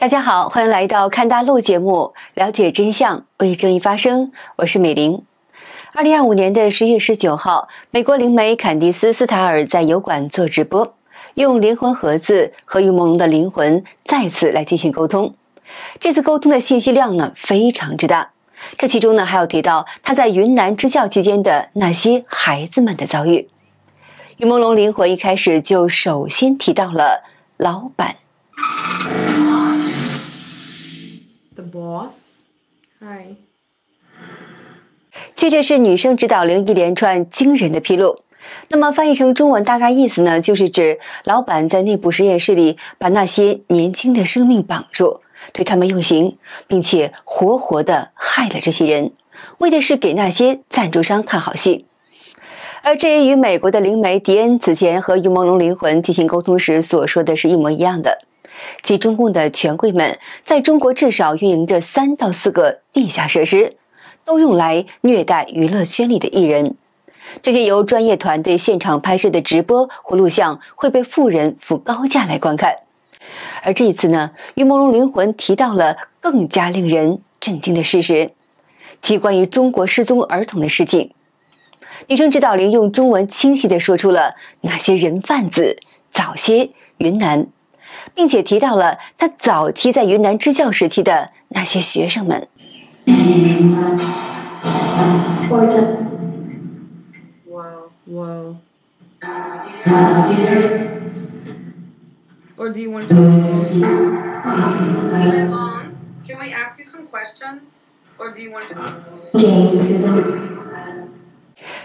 大家好，歡迎來到看大陸節目，了解真相，為正義發聲。我是美玲。2025年的10月19號，美國靈媒坎迪斯·斯塔爾在油管做直播，用靈魂盒子和於朦朧的靈魂再次來進行溝通。這次溝通的信息量呢非常之大，這其中呢還有提到他在雲南支教期間的那些孩子們的遭遇。於朦朧靈魂一開始就首先提到了老闆。The boss? Hi. 接着是女生指導靈一連串驚人的披露。那麼翻譯成中文大概意思呢，就是指老闆在內部實驗室裡把那些年輕的生命綁住，對他們用刑，並且活活的害了這些人，為的是給那些贊助商看好戲。而這也與美國的靈媒迪恩此前和於朦朧靈魂進行溝通時所說的是一模一樣的，即中共的權貴們在中國至少運營着3到4個地下設施，都用來虐待娛樂圈裡的藝人。這些由專業團隊現場拍攝的直播或錄像會被富人付高價來觀看。而這一次呢，於朦朧靈魂提到了更加令人震驚的事實，即關於中國失蹤兒童的事情。女生指導靈用中文清晰地說出了那些人販子、早些、雲南，並且提到了她早期在雲南支教時期的那些學生們。Wow. Or do you want to just very long? Can we ask you some questions? Or do you want to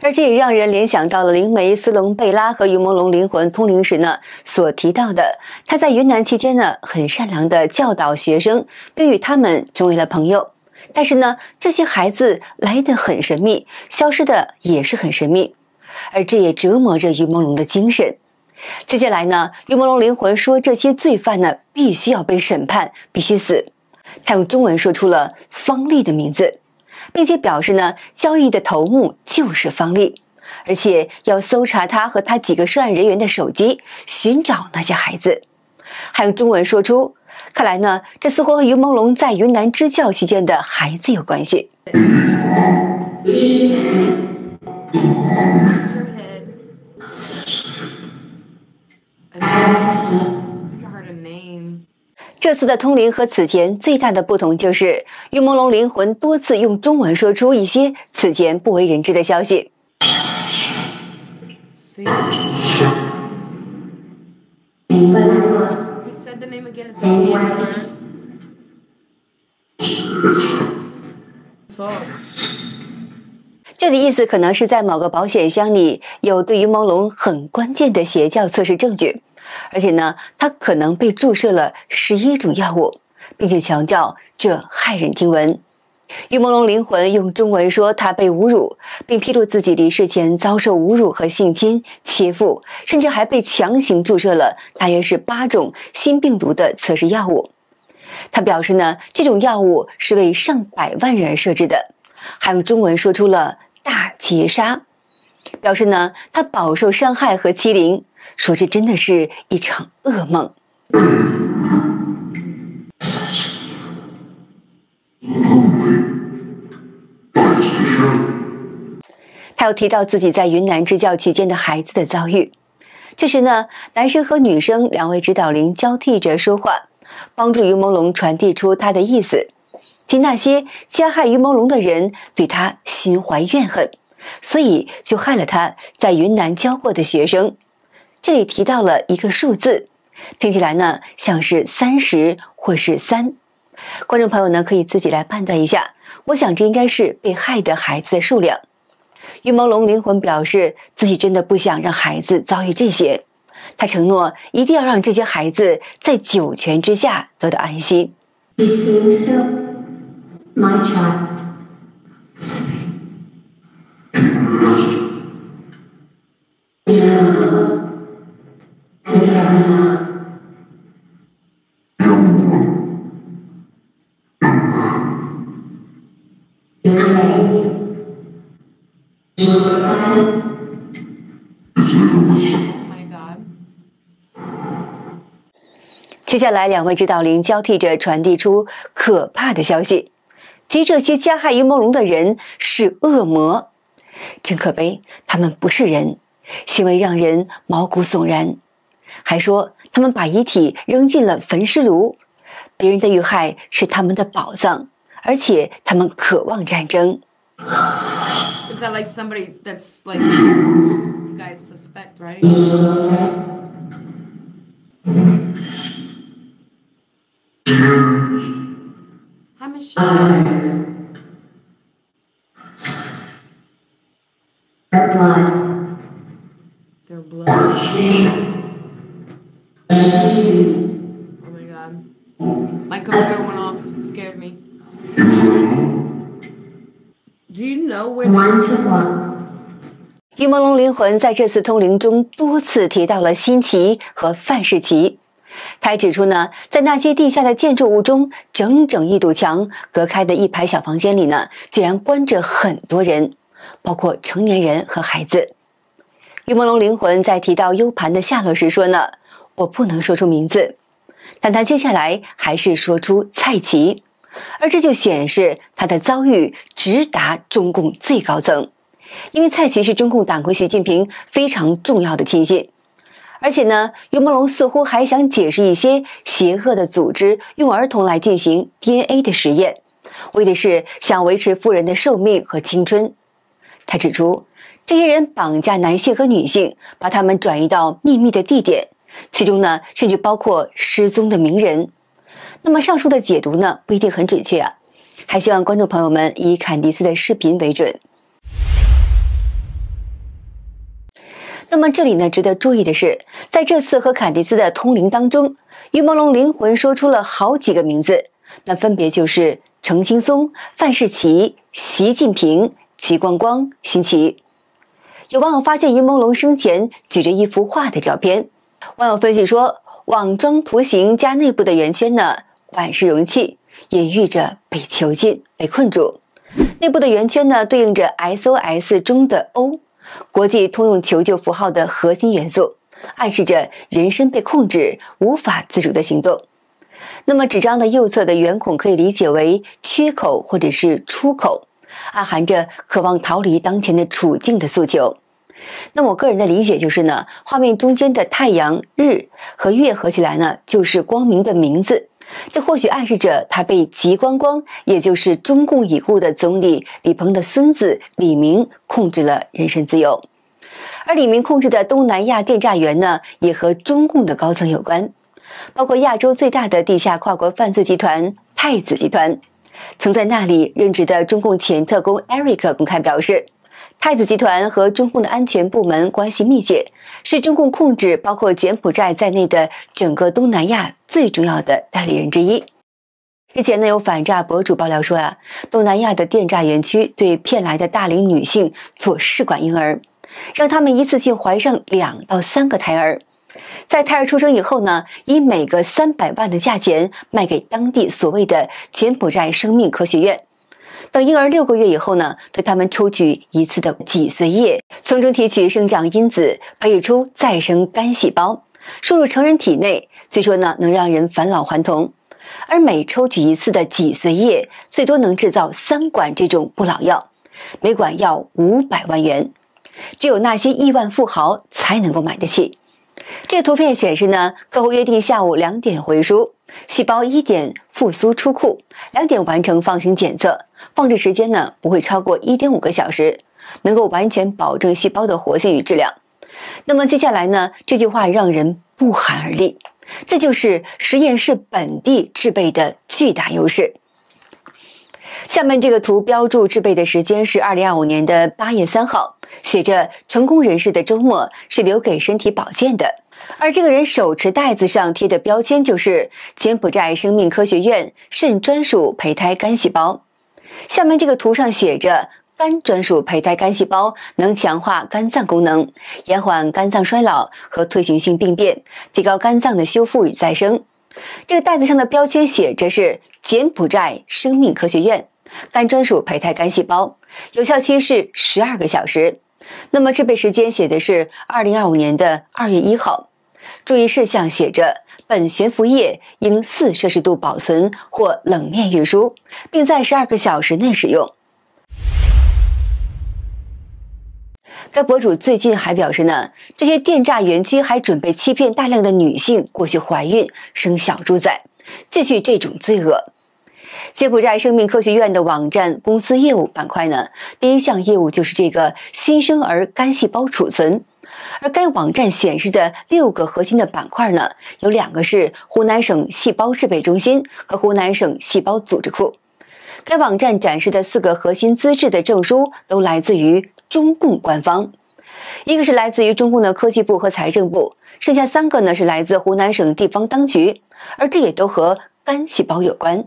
而這也讓人聯想到了靈媒斯隆貝拉和於朦朧靈魂通靈時呢所提到的，他在雲南期間呢很善良的教導學生，並與他們成為了朋友。但是呢，這些孩子來得很神秘，消失的也是很神秘，而這也折磨着於朦朧的精神。接下來呢，於朦朧靈魂說這些罪犯呢必須要被審判，必須死。他用中文說出了方麗的名字，並且表示呢，交易的頭目就是方麗，而且要搜查他和他幾個涉案人員的手機，尋找那些孩子。還用中文說出，看來呢，這似乎和於朦朧在雲南支教期間的孩子有關係。這次的通靈和此前最大的不同就是於朦朧靈魂多次用中文說出一些此前不為人知的消息。這裡意思可能是在某個保險箱裡有對於朦朧很關鍵的邪教測試證據，而且呢，他可能被注射了11種藥物，並且強調這駭人聽聞。於朦朧靈魂用中文說他被侮辱，並披露自己離世前遭受侮辱和性侵、切腹，甚至還被強行注射了大約是8種新病毒的測試藥物。他表示呢，這種藥物是為上百萬人而設置的，還用中文說出了大劫殺，表示呢，他飽受傷害和欺凌，說這真的是一場噩夢。他又提到自己在雲南支教期間的孩子的遭遇。這時呢，男生和女生2位指導靈交替着說話，幫助於朦朧傳遞出他的意思，即那些加害於朦朧的人對他心懷怨恨，所以就害了他在雲南教過的學生。這裡提到了一個數字，聽起來呢像是30或是3。觀眾朋友呢可以自己來判斷一下，我想這應該是被害的孩子的數量。於朦朧靈魂表示自己真的不想讓孩子遭遇這些，他承諾一定要讓這些孩子在九泉之下得到安息。接下來2位指導靈交替着傳遞出可怕的消息，即這些加害於夢龍的人是惡魔。真可悲，他們不是人，行為讓人毛骨悚然。還說他們把遺體扔進了焚屍爐，別人的遇害是他們的寶藏，而且他們渴望戰爭。Is that like somebody that's like you guys suspect, right? Hi, Michelle. Their blood. Their blood. Oh my god. My computer went off. It scared me. Do you know where 1 to 1. 於朦朧靈魂在這次通靈中多次提到了新奇和范世琦。他還指出呢，在那些地下的建築物中，整整一堵牆隔開的一排小房間裡呢，竟然關着很多人，包括成年人和孩子。於朦朧靈魂在提到 U 盤的下落時說呢，我不能說出名字，但他接下來還是說出蔡奇，而這就顯示他的遭遇直達中共最高層，因為蔡奇是中共黨魁習近平非常重要的親信。而且呢，于朦朧似乎還想解釋一些邪惡的組織用兒童來進行 DNA 的實驗，為的是想維持富人的壽命和青春。他指出，這些人綁架男性和女性，把他們轉移到秘密的地點，其中呢，甚至包括失蹤的名人。那麼上述的解讀呢，不一定很準確啊，還希望觀眾朋友們以坎迪斯的視頻為準。那麼這裡呢，值得注意的是，在這次和坎迪斯的通靈當中，於朦朧靈魂說出了好幾個名字，那分別就是程青松、范世琦、習近平、戚光光、辛奇。有網友發現於朦朧生前舉着一幅畫的照片，網友分析說，網狀圖形加內部的圓圈呢，管是容器，隱喻着被囚禁、被困住。內部的圓圈呢，對應着 SOS 中的 O。國際通用求救符號的核心元素，暗示着人身被控制，無法自主的行動。那麼紙張的右側的圓孔可以理解為缺口或者是出口，暗含着渴望逃離當前的處境的訴求。那麼我個人的理解就是呢，畫面中間的太陽、日和月合起來呢，就是光明的名字。這或許暗示着他被戚光光，也就是中共已故的總理李鵬的孫子李明控制了人身自由。而李明控制的東南亞電詐園呢，也和中共的高層有關，包括亞洲最大的地下跨國犯罪集团太子集团。曾在那裡任職的中共前特工 Eric 公開表示，太子集團和中共的安全部門關係密切，是中共控制包括柬埔寨在內的整個東南亞最重要的代理人之一。之前呢，有反詐博主爆料說啊，東南亞的電詐園區對騙來的大齡女性做試管嬰兒，讓他們一次性懷上2到3個胎兒，在胎兒出生以後呢，以每個300萬的價錢賣給當地所謂的柬埔寨生命科學院。等嬰兒6個月以後呢，對他們抽取一次的脊髓液，從中提取生長因子，培育出再生肝細胞，輸入成人體內，據說呢能讓人返老還童。而每抽取一次的脊髓液，最多能製造3管這種不老藥，每管要500萬元，只有那些億萬富豪才能夠買得起。這個圖片顯示呢，客戶約定下午2點回輸，細胞1點復甦出庫，2點完成放行檢測，放置時間呢不會超過1.5個小時，能夠完全保證細胞的活性與質量。那麼接下來呢，這句話讓人不寒而栗，這就是實驗室本地制備的巨大優勢。下面這個圖標注制備的時間是2025年的8月3號，寫着成功人士的周末是留給身體保健的。而這個人手持袋子上貼的標籤就是柬埔寨生命科學院腎專屬胚胎肝細胞。下面這個圖上寫着肝專屬胚胎肝細胞能強化肝臟功能，延緩肝臟衰老和退行性病變，提高肝臟的修復與再生。這個袋子上的標籤寫着是柬埔寨生命科學院肝專屬胚胎肝細胞，有效期是12個小時。那麼制備時間寫的是2025年的2月1號。注意事項寫着本懸浮液應4攝氏度保存或冷鏈運輸，並在12個小時內使用。該博主最近還表示呢，這些電詐園區還準備欺騙大量的女性過去懷孕生小豬仔，繼續這種罪惡。柬埔寨生命科學院的網站公司業務板塊呢，第一項業務就是這個新生兒肝細胞儲存，而該網站顯示的6個核心的板塊呢，有2個是湖南省細胞制備中心和湖南省細胞組織庫。該網站展示的4個核心資質的證書都來自於中共官方，一個是來自於中共的科技部和財政部，剩下3個呢是來自湖南省地方當局，而這也都和肝細胞有關。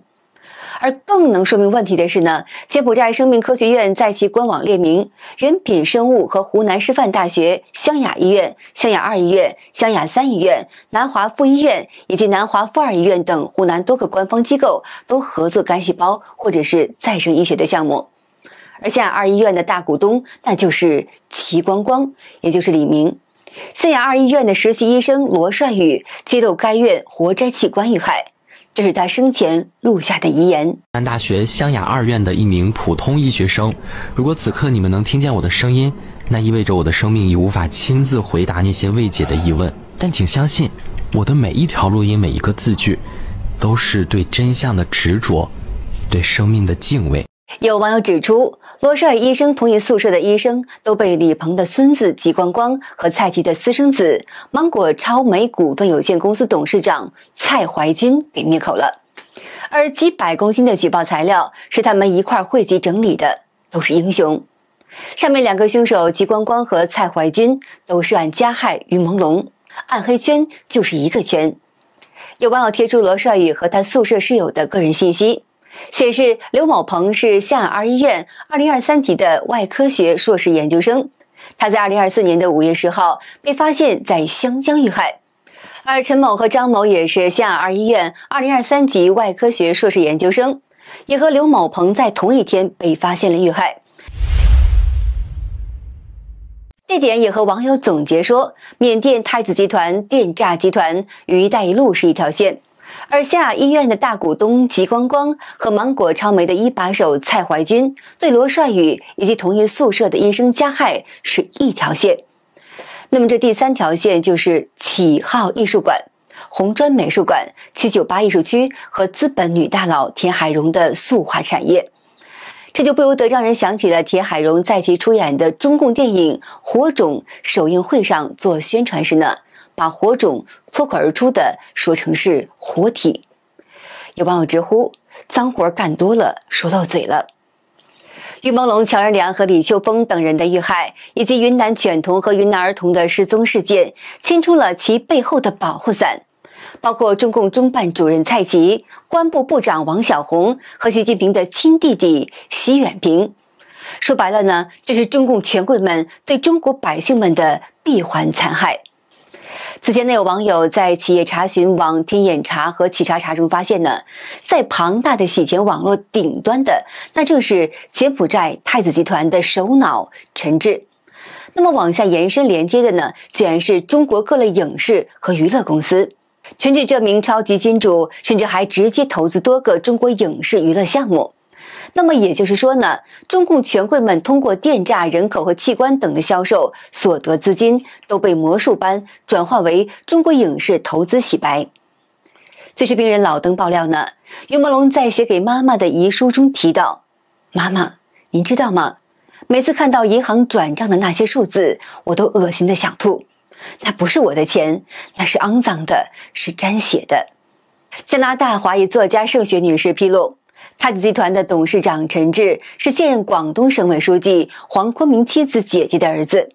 而更能說明問題的是呢，柬埔寨生命科學院在其官網列明，原品生物和湖南師範大學、湘雅醫院、湘雅2醫院、湘雅3醫院、南華附醫院以及南華附2醫院等湖南多個官方機構都合作肝細胞或者是再生醫學的項目。而湘雅2醫院的大股東那就是齊光光，也就是李明。湘雅2醫院的實習醫生羅帥宇揭露該院活摘器官遇害，這是他生前錄下的遺言。湖南大學湘雅2院的一名普通醫學生，如果此刻你們能聽見我的聲音，那意味着我的生命已無法親自回答那些未解的疑問。但請相信，我的每一條錄音，每一個字句，都是對真相的執着，對生命的敬畏。有網友指出，羅帥宇醫生同一宿舍的醫生都被李鵬的孫子吉光光和蔡奇的私生子芒果超美股份有限公司董事長蔡懷軍給滅口了，而幾百公斤的舉報材料是他們一塊匯集整理的，都是英雄。上面2個兇手吉光光和蔡懷軍都涉案加害於朦朧，暗黑圈就是一個圈。有網友貼出羅帥宇和他宿舍室友的個人信息，顯示劉某鵬是湘雅2醫院2023級的外科學碩士研究生，他在2024年的5月10號被發現在湘江遇害，而陳某和張某也是湘雅2醫院2023級外科學碩士研究生，也和劉某鵬在同一天被發現了遇害。这點也和網友總結說，緬甸太子集團電詐集團與一帶一路是一條線，而湘雅醫院的大股東吉光光和芒果超媒的一把手蔡懷軍對羅帥宇以及同一宿舍的醫生加害是一條線。那麼這第3條線就是啟浩藝術館、紅磚美術館、798藝術區和資本女大佬田海蓉的塑畫產業。這就不由得讓人想起了田海蓉在其出演的中共電影《火種》首映會上做宣傳時呢，把火種脫口而出的說成是活體。有網友直呼髒活幹多了，說漏嘴了。於朦朧、喬任梁和李秋峰等人的遇害，以及雲南犬童和雲南兒童的失蹤事件，牽出了其背後的保護傘，包括中共中辦主任蔡奇、公安部部長王小洪和習近平的親弟弟習遠平。說白了呢，這是中共權貴們對中國百姓們的閉環殘害。此前呢，有網友在企業查詢網天眼查和企查查中發現呢，在龐大的洗錢網絡頂端的，那正是柬埔寨太子集團的首腦陳志。那麼往下延伸連接的呢，竟然是中國各類影視和娛樂公司。陳志這名超級金主，甚至還直接投資多個中國影視娛樂項目。那麼也就是說呢，中共權貴們通過電詐人口和器官等的銷售所得資金，都被魔術般轉化為中國影視投資洗白。最是病人老登爆料呢，於朦朧在寫給媽媽的遺書中提到：“媽媽，您知道嗎？每次看到銀行轉賬的那些數字，我都惡心的想吐。那不是我的錢，那是骯髒的，是沾血的。”加拿大華裔作家盛雪女士披露，太子集團的董事長陳志是現任廣東省委書記黃坤明妻子姐姐的兒子。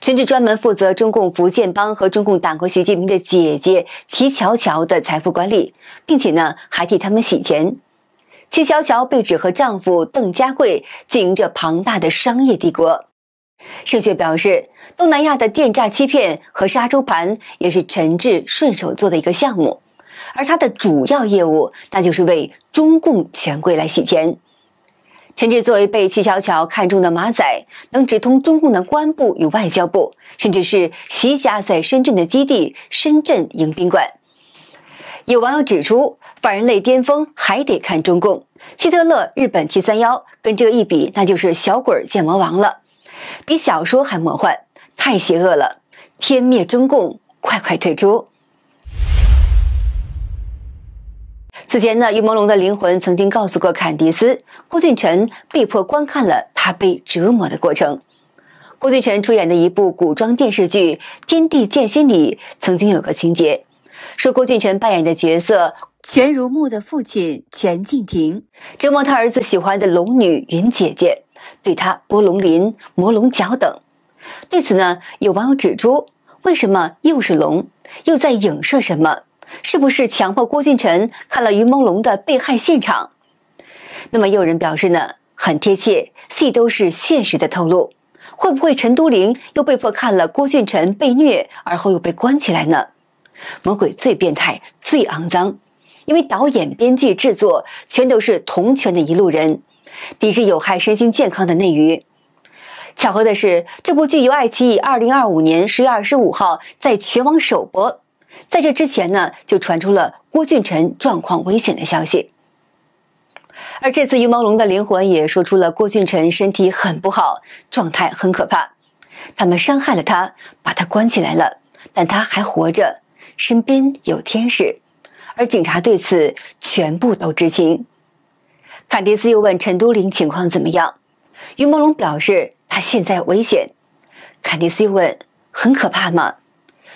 陳志專門負責中共福建幫和中共黨國習近平的姐姐齊喬喬的財富管理，並且呢還替他們洗錢。齊喬喬被指和丈夫鄧家貴經營着龐大的商業帝國。盛雪表示，東南亞的電詐欺騙和殺豬盤也是陳志順手做的一個項目。而他的主要業務，那就是為中共權貴來洗錢。陳直作為被戚小巧看中的馬仔，能直通中共的公安部與外交部，甚至是習家在深圳的基地深圳迎賓館。有網友指出，反人類巔峰還得看中共，希特勒、日本 T-31跟這個一比，那就是小鬼見魔王了，比小說還魔幻，太邪惡了！天滅中共，快快退出！此前呢，於朦朧的靈魂曾經告訴過坎迪斯，郭俊辰被迫觀看了他被折磨的過程。郭俊辰出演的一部古裝電視劇《天地劍心》裡，曾經有個情節，說郭俊辰扮演的角色全如夢的父親全敬亭折磨他兒子喜歡的龍女雲姐姐，對他剝龍鱗、磨龍角等。對此呢，有網友指出，為什麼又是龍，又在影射什麼？是不是強迫郭俊辰看了於朦朧的被害現場？那麼也有人表示呢，很貼切，戲都是現實的透露。會不會陳都靈又被迫看了郭俊辰被虐，而後又被關起來呢？魔鬼最變態、最骯髒，因為導演、編劇、製作全都是同權的一路人，抵制有害身心健康的內娛。巧合的是，這部劇由愛奇藝2025年10月25號在全網首播。在這之前呢，就傳出了郭俊辰狀況危險的消息。而這次於朦朧的靈魂也說出了郭俊辰身體很不好，狀態很可怕。他們傷害了他，把他關起來了，但他還活着，身邊有天使，而警察對此全部都知情。坎迪斯又問陳都靈情況怎麼樣，於朦朧表示他現在危險。坎迪斯又問很可怕嗎？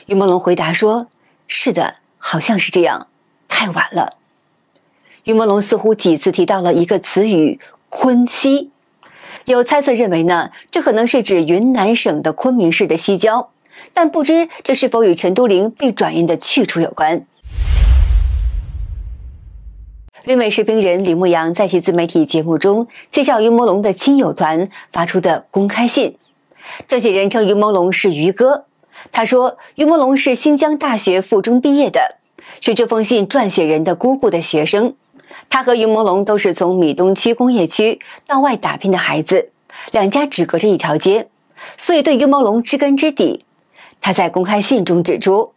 於朦朧回答說，是的，好像是這樣，太晚了。於朦朧似乎幾次提到了一個詞語昆西，有猜測認為呢，這可能是指雲南省的昆明市的西郊，但不知這是否與陳都靈被轉移的去處有關。旅美時評人李牧陽在其自媒體節目中介紹於朦朧的親友團發出的公開信，撰寫人稱於朦朧是於哥。他說，於朦朧是新疆大學附中畢業的，是這封信撰寫人的姑姑的學生。他和於朦朧都是從米東區工業區到外打拼的孩子，兩家只隔着一條街，所以對於朦朧知根知底。他在公開信中指出，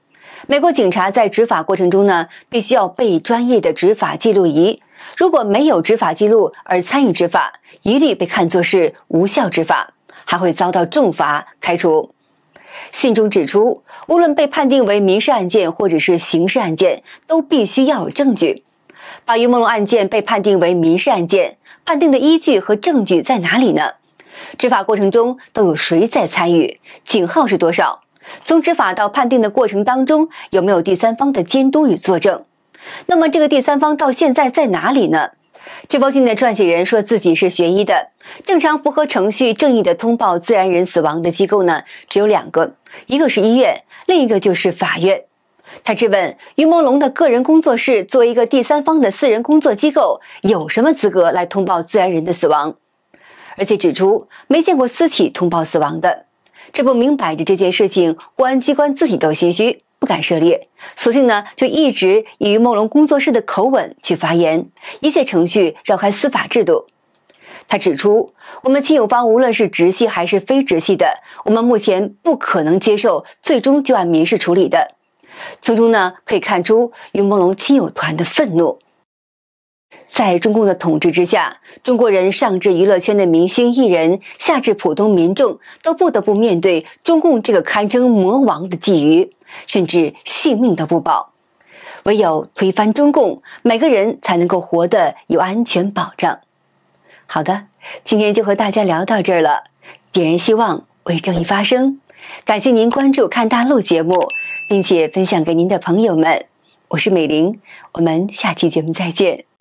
美國警察在執法過程中呢，必須要備專業的執法記錄儀，如果沒有執法記錄而參與執法，一律被看作是無效執法，還會遭到重罰開除。信中指出，無論被判定為民事案件或者是刑事案件，都必須要有證據。把於朦朧案件被判定為民事案件，判定的依據和證據在哪裡呢？執法過程中都有誰在參與？警號是多少？從執法到判定的過程當中，有沒有第三方的監督與作證？那麼這個第三方到現在在哪裡呢？這封信的撰寫人說自己是學醫的，正常符合程序正義的通報自然人死亡的機構呢，只有兩個，一個是醫院，另一個就是法院。他質問於朦朧的個人工作室作為一個第三方的私人工作機構，有什麼資格來通報自然人的死亡？而且指出沒見過私企通報死亡的，這不明擺着這件事情公安機關自己都心虛，不敢涉獵，索性呢就一直以於朦朧工作室的口吻去發言，一切程序繞開司法制度。他指出，我們親友方無論是直系還是非直系的，我們目前不可能接受最終就按民事處理的。從中呢可以看出於朦朧親友團的憤怒。在中共的統治之下，中國人上至娛樂圈的明星藝人，下至普通民眾，都不得不面對中共這個堪稱魔王的覬覦，甚至性命都不保。唯有推翻中共，每個人才能夠活得有安全保障。好的，今天就和大家聊到這兒了。點燃希望，為正義發聲。感謝您關注看大陸節目，並且分享給您的朋友們。我是美玲，我們下期節目再見。